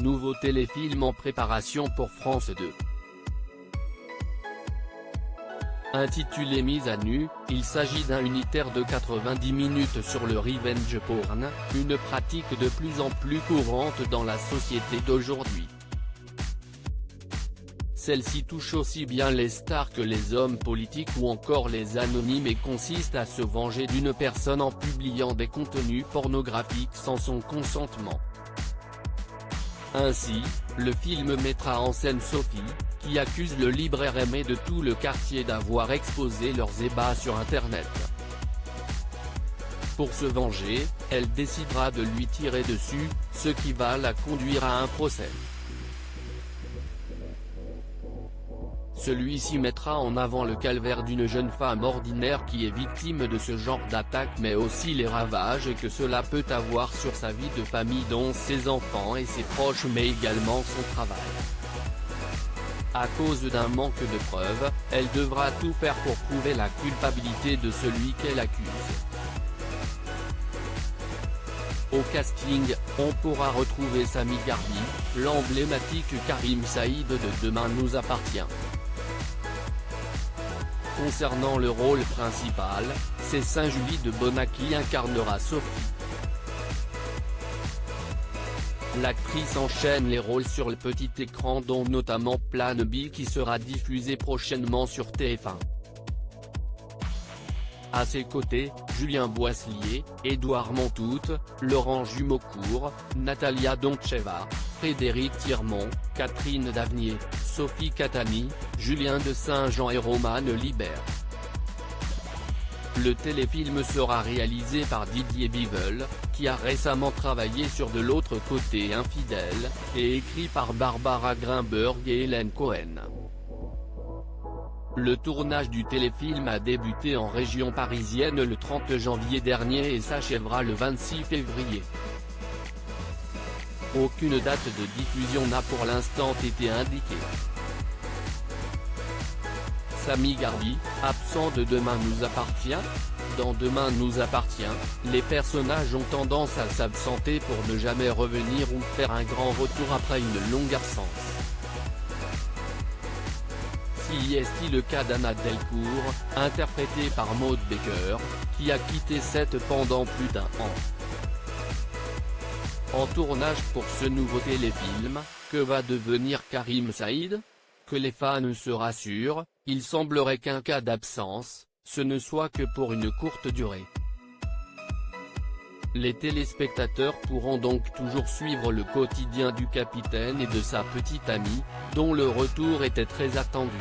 nouveau téléfilm en préparation pour France 2. Intitulé Mise à nu, il s'agit d'un unitaire de 90 minutes sur le revenge porn, une pratique de plus en plus courante dans la société d'aujourd'hui. Celle-ci touche aussi bien les stars que les hommes politiques ou encore les anonymes et consiste à se venger d'une personne en publiant des contenus pornographiques sans son consentement. Ainsi, le film mettra en scène Sophie, qui accuse le libraire Aimé de tout le quartier d'avoir exposé leurs ébats sur internet. Pour se venger, elle décidera de lui tirer dessus, ce qui va la conduire à un procès. Celui-ci mettra en avant le calvaire d'une jeune femme ordinaire qui est victime de ce genre d'attaque mais aussi les ravages que cela peut avoir sur sa vie de famille dont ses enfants et ses proches mais également son travail. À cause d'un manque de preuves, elle devra tout faire pour prouver la culpabilité de celui qu'elle accuse. Au casting, on pourra retrouver Sami Garbi, l'emblématique Karim Saïd de Demain nous appartient. Concernant le rôle principal, c'est Saint-Julie de Bona qui incarnera Sophie. L'actrice enchaîne les rôles sur le petit écran dont notamment Plan B qui sera diffusé prochainement sur TF1. À ses côtés, Julien Boisselier, Édouard Montout, Laurent Jumeaucourt, Natalia Doncheva, Frédéric Thiermont, Catherine Davenier, Sophie Catani, Julien de Saint-Jean et Romane Libert. Le téléfilm sera réalisé par Didier Bivol, qui a récemment travaillé sur De l'autre côté infidèle, et écrit par Barbara Grimberg et Hélène Cohen. Le tournage du téléfilm a débuté en région parisienne le 30 janvier dernier et s'achèvera le 26 février. Aucune date de diffusion n'a pour l'instant été indiquée. Sami Garbi, absent de Demain nous appartient ? Dans Demain nous appartient, les personnages ont tendance à s'absenter pour ne jamais revenir ou faire un grand retour après une longue absence. Si est-il le cas d'Anna Delcourt, interprétée par Maud Baker, qui a quitté Set pendant plus d'1 an. En tournage pour ce nouveau téléfilm, que va devenir Karim Saïd ? Que les fans se rassurent, il semblerait qu'un cas d'absence, ce ne soit que pour une courte durée. Les téléspectateurs pourront donc toujours suivre le quotidien du capitaine et de sa petite amie, dont le retour était très attendu.